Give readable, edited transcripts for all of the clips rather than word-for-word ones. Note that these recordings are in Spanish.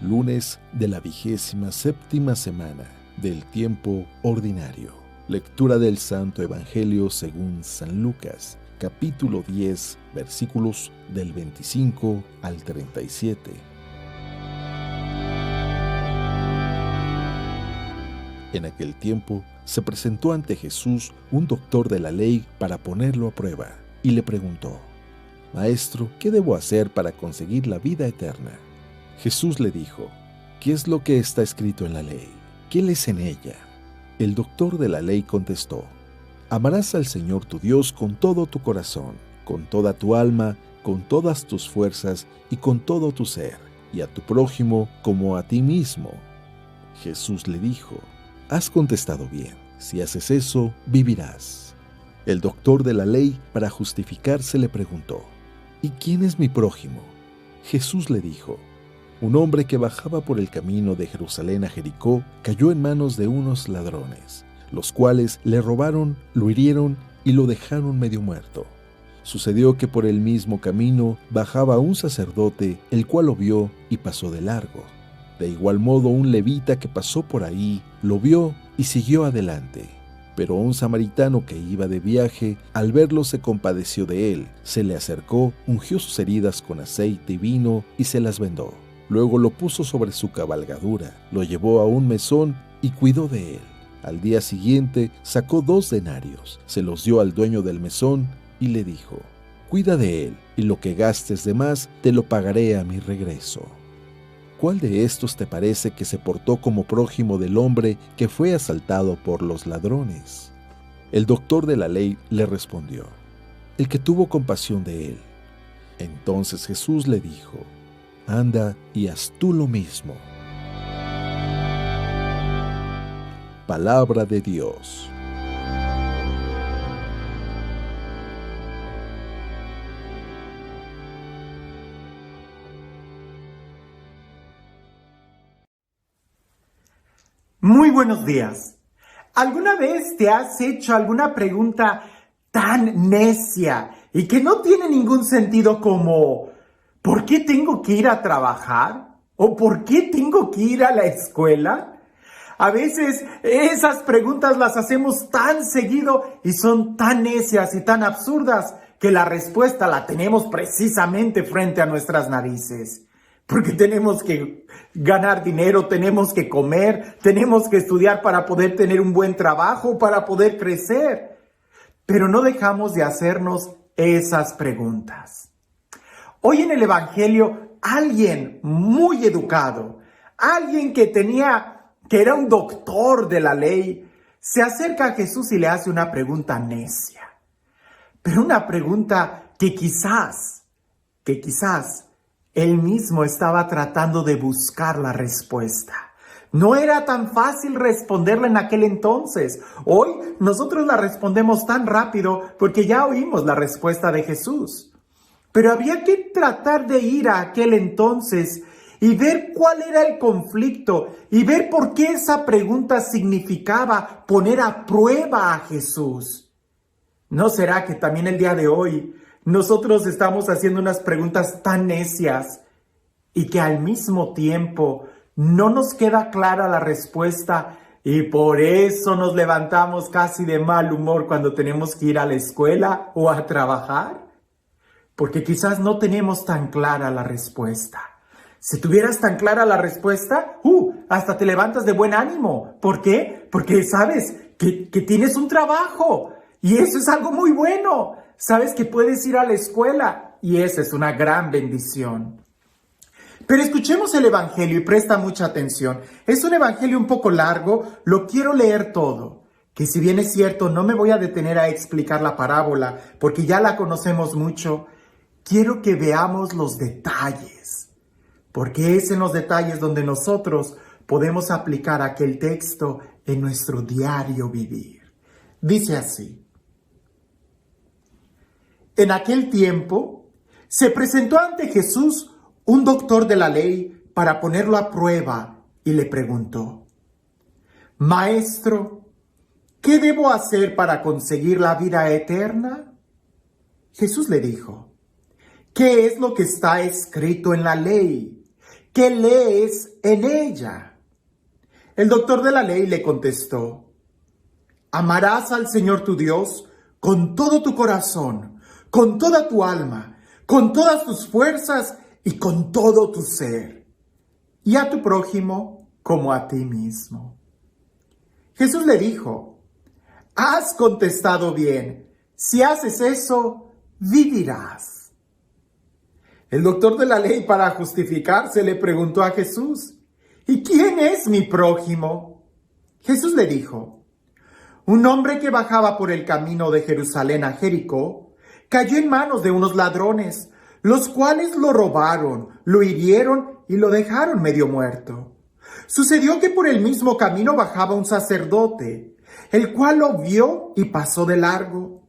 lunes de la 27ª semana del tiempo ordinario. Lectura del Santo Evangelio según San Lucas, capítulo 10, versículos del 25 al 37. En aquel tiempo se presentó ante Jesús un doctor de la ley para ponerlo a prueba, y le preguntó: Maestro, ¿qué debo hacer para conseguir la vida eterna? Jesús le dijo: ¿Qué es lo que está escrito en la ley? ¿Qué lees en ella? El doctor de la ley contestó: Amarás al Señor tu Dios con todo tu corazón, con toda tu alma, con todas tus fuerzas y con todo tu ser, y a tu prójimo como a ti mismo. Jesús le dijo: Has contestado bien, si haces eso, vivirás. El doctor de la ley, para justificarse, le preguntó: ¿Y quién es mi prójimo? Jesús le dijo: Un hombre que bajaba por el camino de Jerusalén a Jericó cayó en manos de unos ladrones, los cuales le robaron, lo hirieron y lo dejaron medio muerto. Sucedió que por el mismo camino bajaba un sacerdote, el cual lo vio y pasó de largo. De igual modo, un levita que pasó por ahí lo vio y siguió adelante. Pero un samaritano que iba de viaje, al verlo se compadeció de él, se le acercó, ungió sus heridas con aceite y vino y se las vendó. Luego lo puso sobre su cabalgadura, lo llevó a un mesón y cuidó de él. Al día siguiente sacó 2 denarios, se los dio al dueño del mesón y le dijo: Cuida de él, y lo que gastes de más te lo pagaré a mi regreso. ¿Cuál de estos te parece que se portó como prójimo del hombre que fue asaltado por los ladrones? El doctor de la ley le respondió: El que tuvo compasión de él. Entonces Jesús le dijo: Anda y haz tú lo mismo. Palabra de Dios. Muy buenos días. ¿Alguna vez te has hecho alguna pregunta tan necia y que no tiene ningún sentido como ¿por qué tengo que ir a trabajar? ¿O por qué tengo que ir a la escuela? A veces esas preguntas las hacemos tan seguido y son tan necias y tan absurdas que la respuesta la tenemos precisamente frente a nuestras narices. Porque tenemos que ganar dinero, tenemos que comer, tenemos que estudiar para poder tener un buen trabajo, para poder crecer. Pero no dejamos de hacernos esas preguntas. Hoy en el Evangelio, alguien muy educado, alguien que era un doctor de la ley, se acerca a Jesús y le hace una pregunta necia. Pero una pregunta que quizás él mismo estaba tratando de buscar la respuesta. No era tan fácil responderla en aquel entonces. Hoy nosotros la respondemos tan rápido porque ya oímos la respuesta de Jesús. Pero había que tratar de ir a aquel entonces y ver cuál era el conflicto y ver por qué esa pregunta significaba poner a prueba a Jesús. ¿No será que también el día de hoy nosotros estamos haciendo unas preguntas tan necias y que al mismo tiempo no nos queda clara la respuesta y por eso nos levantamos casi de mal humor cuando tenemos que ir a la escuela o a trabajar? Porque quizás no tenemos tan clara la respuesta. Si tuvieras tan clara la respuesta, hasta te levantas de buen ánimo. ¿Por qué? Porque sabes que tienes un trabajo y eso es algo muy bueno. Sabes que puedes ir a la escuela y esa es una gran bendición. Pero escuchemos el Evangelio y presta mucha atención. Es un Evangelio un poco largo, lo quiero leer todo. Que si bien es cierto, no me voy a detener a explicar la parábola porque ya la conocemos mucho. Quiero que veamos los detalles, porque es en los detalles donde nosotros podemos aplicar aquel texto en nuestro diario vivir. Dice así: En aquel tiempo se presentó ante Jesús un doctor de la ley para ponerlo a prueba y le preguntó: Maestro, ¿qué debo hacer para conseguir la vida eterna? Jesús le dijo: ¿Qué es lo que está escrito en la ley? ¿qué lees en ella? El doctor de la ley le contestó: amarás al Señor tu Dios con todo tu corazón, con toda tu alma, con todas tus fuerzas y con todo tu ser, y a tu prójimo como a ti mismo. Jesús le dijo: has contestado bien, si haces eso, vivirás. El doctor de la ley, para justificarse, le preguntó a Jesús: ¿y quién es mi prójimo? Jesús le dijo: un hombre que bajaba por el camino de Jerusalén a Jericó cayó en manos de unos ladrones, los cuales lo robaron, lo hirieron y lo dejaron medio muerto. Sucedió que por el mismo camino bajaba un sacerdote, el cual lo vio y pasó de largo.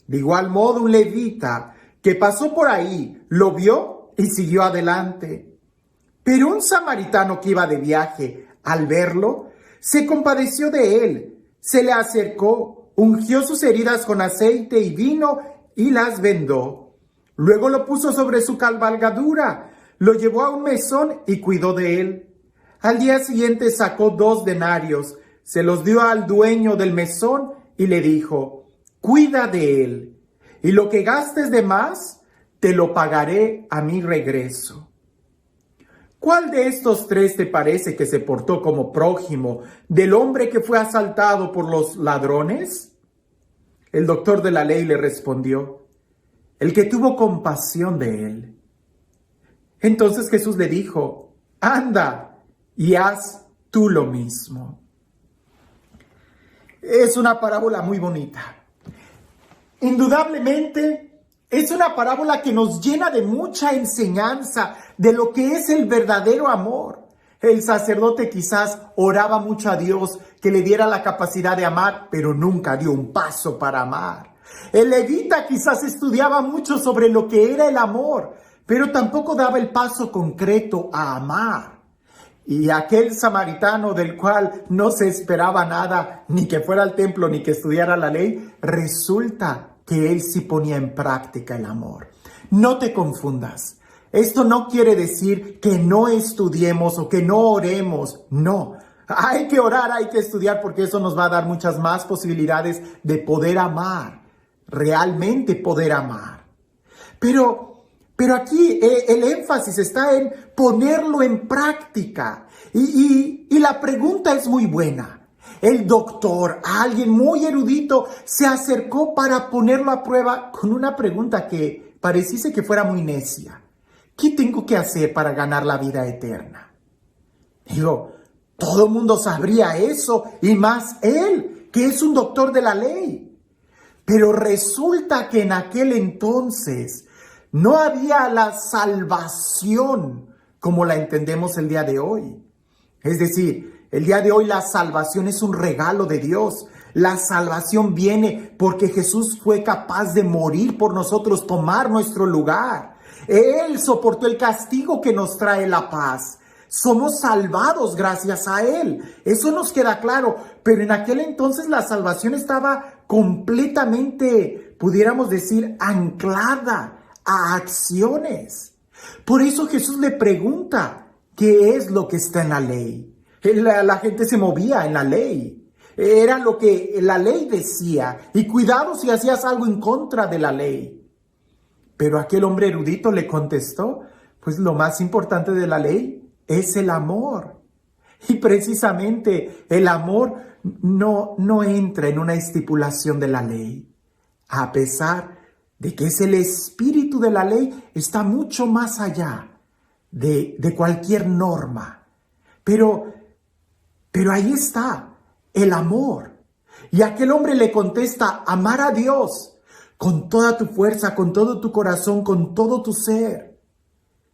De igual modo, un levita que pasó por ahí lo vio y siguió adelante. Pero un samaritano que iba de viaje, al verlo, se compadeció de él, se le acercó, ungió sus heridas con aceite y vino y las vendó. Luego lo puso sobre su cabalgadura, lo llevó a un mesón y cuidó de él. Al día siguiente sacó 2 denarios, se los dio al dueño del mesón y le dijo: cuida de él, y lo que gastes de más, te lo pagaré a mi regreso. ¿Cuál de estos 3 te parece que se portó como prójimo del hombre que fue asaltado por los ladrones? El doctor de la ley le respondió: el que tuvo compasión de él. Entonces Jesús le dijo: anda y haz tú lo mismo. Es una parábola muy bonita. Indudablemente, es una parábola que nos llena de mucha enseñanza de lo que es el verdadero amor. El sacerdote quizás oraba mucho a Dios que le diera la capacidad de amar, pero nunca dio un paso para amar. El levita quizás estudiaba mucho sobre lo que era el amor, pero tampoco daba el paso concreto a amar. Y aquel samaritano del cual no se esperaba nada, ni que fuera al templo, ni que estudiara la ley, resulta que él sí ponía en práctica el amor. No te confundas. Esto no quiere decir que no estudiemos o que no oremos. No. Hay que orar, hay que estudiar, porque eso nos va a dar muchas más posibilidades de poder amar. Realmente poder amar. Pero aquí el énfasis está en ponerlo en práctica. Y la pregunta es muy buena. El doctor, alguien muy erudito, se acercó para ponerlo a prueba con una pregunta que pareciese que fuera muy necia. ¿Qué tengo que hacer para ganar la vida eterna? Digo, todo el mundo sabría eso, y más él, que es un doctor de la ley. Pero resulta que en aquel entonces no había la salvación como la entendemos el día de hoy. Es decir, el día de hoy la salvación es un regalo de Dios. La salvación viene porque Jesús fue capaz de morir por nosotros, tomar nuestro lugar. Él soportó el castigo que nos trae la paz. Somos salvados gracias a Él. Eso nos queda claro. Pero en aquel entonces la salvación estaba completamente, pudiéramos decir, anclada a acciones. Por eso Jesús le pregunta: ¿qué es lo que está en la ley? La gente se movía en la ley. Era lo que la ley decía. Y cuidado si hacías algo en contra de la ley. Pero aquel hombre erudito le contestó: pues lo más importante de la ley es el amor. Y precisamente el amor no entra en una estipulación de la ley. A pesar de que es el espíritu de la ley, está mucho más allá de cualquier norma. Pero ahí está el amor. Y aquel hombre le contesta: amar a Dios con toda tu fuerza, con todo tu corazón, con todo tu ser,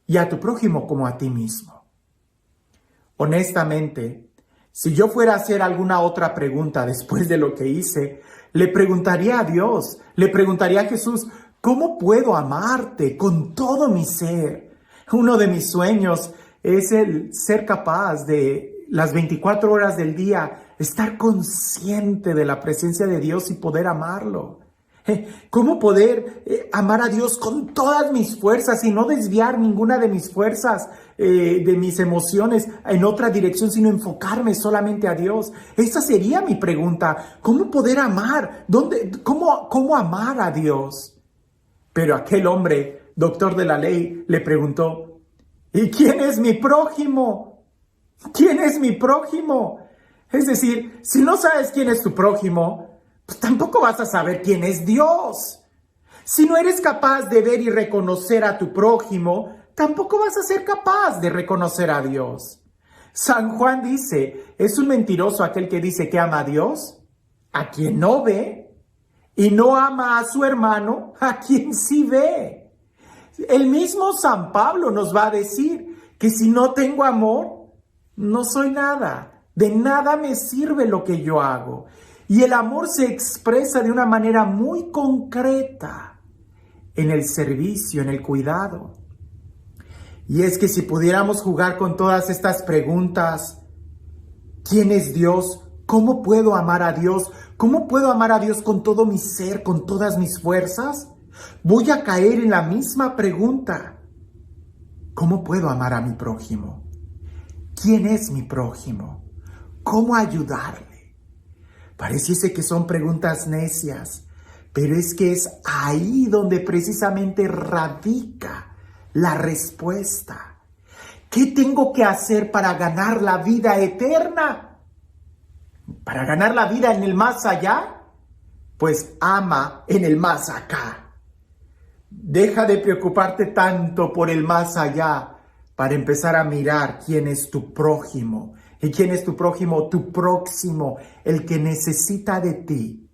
y a tu prójimo como a ti mismo. Honestamente, si yo fuera a hacer alguna otra pregunta después de lo que hice, le preguntaría a Dios, le preguntaría a Jesús: ¿cómo puedo amarte con todo mi ser? Uno de mis sueños es el ser capaz de las 24 horas del día estar consciente de la presencia de Dios y poder amarlo. ¿Cómo poder amar a Dios con todas mis fuerzas y no desviar ninguna de mis fuerzas, de mis emociones en otra dirección, sino enfocarme solamente a Dios? Esa sería mi pregunta. ¿Cómo poder amar? ¿Cómo amar a Dios? Pero aquel hombre, doctor de la ley, le preguntó, ¿y quién es mi prójimo? ¿Quién es mi prójimo? Es decir, si no sabes quién es tu prójimo, pues tampoco vas a saber quién es Dios. Si no eres capaz de ver y reconocer a tu prójimo, tampoco vas a ser capaz de reconocer a Dios. San Juan dice, es un mentiroso aquel que dice que ama a Dios, a quien no ve, y no ama a su hermano, a quien sí ve. El mismo San Pablo nos va a decir que si no tengo amor, no soy nada. De nada me sirve lo que yo hago. Y el amor se expresa de una manera muy concreta en el servicio, en el cuidado. Y es que si pudiéramos jugar con todas estas preguntas, ¿quién es Dios? ¿Cómo puedo amar a Dios? ¿Cómo puedo amar a Dios con todo mi ser, con todas mis fuerzas? Voy a caer en la misma pregunta. ¿Cómo puedo amar a mi prójimo? ¿Quién es mi prójimo? ¿Cómo ayudarle? Pareciese que son preguntas necias, pero es que es ahí donde precisamente radica la respuesta. ¿Qué tengo que hacer para ganar la vida eterna? ¿Para ganar la vida en el más allá? Pues ama en el más acá. Deja de preocuparte tanto por el más allá para empezar a mirar quién es tu prójimo. ¿Y quién es tu prójimo? Tu próximo, el que necesita de ti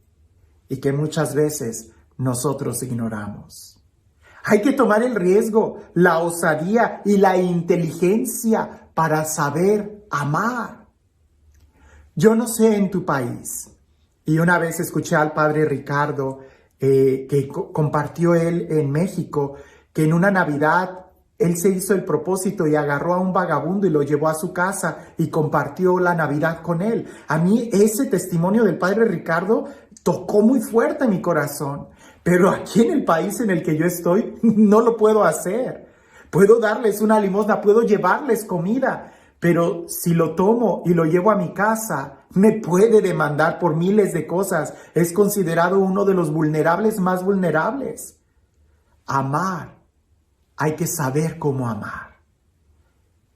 y que muchas veces nosotros ignoramos. Hay que tomar el riesgo, la osadía y la inteligencia para saber amar. Yo no sé en tu país, y una vez escuché al padre Ricardo que compartió él en México, que en una Navidad él se hizo el propósito y agarró a un vagabundo y lo llevó a su casa y compartió la Navidad con él. A mí ese testimonio del padre Ricardo tocó muy fuerte mi corazón, pero aquí en el país en el que yo estoy no lo puedo hacer. Puedo darles una limosna, puedo llevarles comida, pero si lo tomo y lo llevo a mi casa, me puede demandar por miles de cosas. Es considerado uno de los vulnerables más vulnerables. Amar. Hay que saber cómo amar.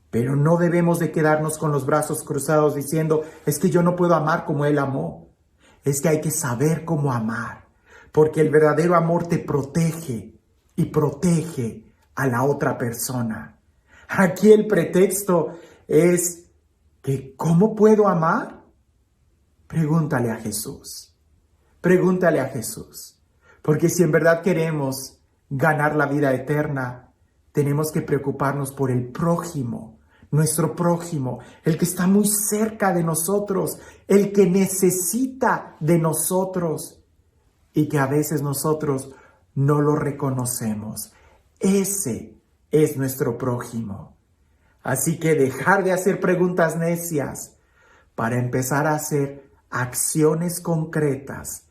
Pero no debemos de quedarnos con los brazos cruzados diciendo, es que yo no puedo amar como Él amó. Es que hay que saber cómo amar, porque el verdadero amor te protege y protege a la otra persona. Aquí el pretexto es que, ¿cómo puedo amar? Pregúntale a Jesús. Pregúntale a Jesús. Porque si en verdad queremos ganar la vida eterna, tenemos que preocuparnos por el prójimo, nuestro prójimo, el que está muy cerca de nosotros, el que necesita de nosotros y que a veces nosotros no lo reconocemos. Ese es nuestro prójimo. Así que dejar de hacer preguntas necias para empezar a hacer acciones concretas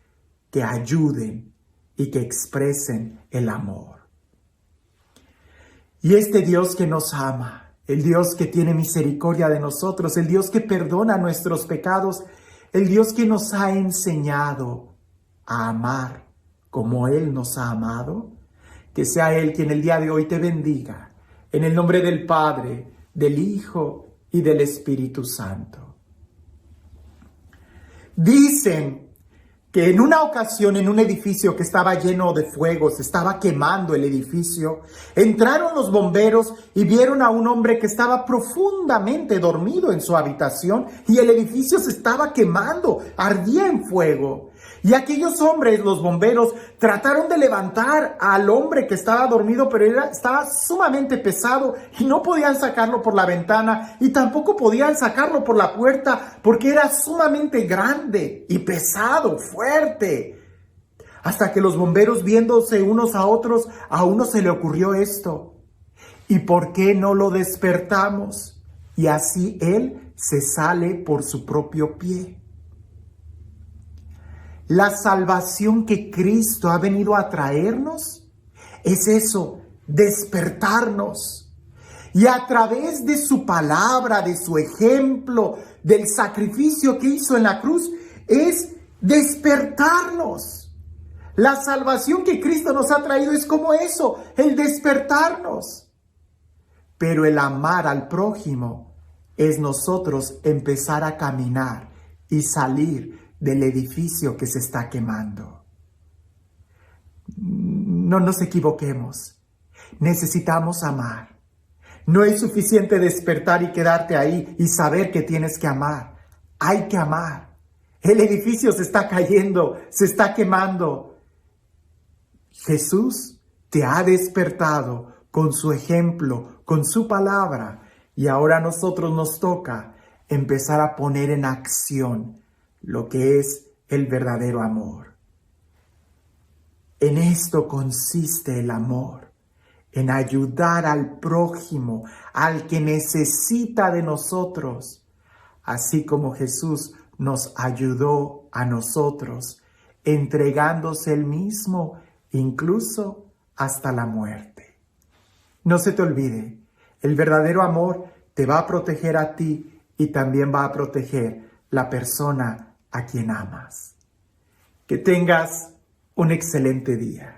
que ayuden y que expresen el amor. Y este Dios que nos ama, el Dios que tiene misericordia de nosotros, el Dios que perdona nuestros pecados, el Dios que nos ha enseñado a amar como Él nos ha amado, que sea Él quien el día de hoy te bendiga, en el nombre del Padre, del Hijo y del Espíritu Santo. Dicen que en una ocasión en un edificio que estaba lleno de fuego, se estaba quemando el edificio, entraron los bomberos y vieron a un hombre que estaba profundamente dormido en su habitación y el edificio se estaba quemando, ardía en fuego. Y aquellos hombres, los bomberos, trataron de levantar al hombre que estaba dormido, pero estaba sumamente pesado y no podían sacarlo por la ventana y tampoco podían sacarlo por la puerta porque era sumamente grande y pesado, fuerte. Hasta que los bomberos, viéndose unos a otros, a uno se le ocurrió esto: ¿y por qué no lo despertamos? Y así él se sale por su propio pie. La salvación que Cristo ha venido a traernos es eso, despertarnos. Y a través de su palabra, de su ejemplo, del sacrificio que hizo en la cruz, es despertarnos. La salvación que Cristo nos ha traído es como eso, el despertarnos. Pero el amar al prójimo es nosotros empezar a caminar y salir del edificio que se está quemando. No nos equivoquemos. Necesitamos amar. No es suficiente despertar y quedarte ahí y saber que tienes que amar. Hay que amar. El edificio se está cayendo, se está quemando. Jesús te ha despertado con su ejemplo, con su palabra, y ahora a nosotros nos toca empezar a poner en acción lo que es el verdadero amor. En esto consiste el amor, en ayudar al prójimo, al que necesita de nosotros, así como Jesús nos ayudó a nosotros, entregándose él mismo, incluso hasta la muerte. No se te olvide, el verdadero amor te va a proteger a ti y también va a proteger la persona a quien amas. Que tengas un excelente día.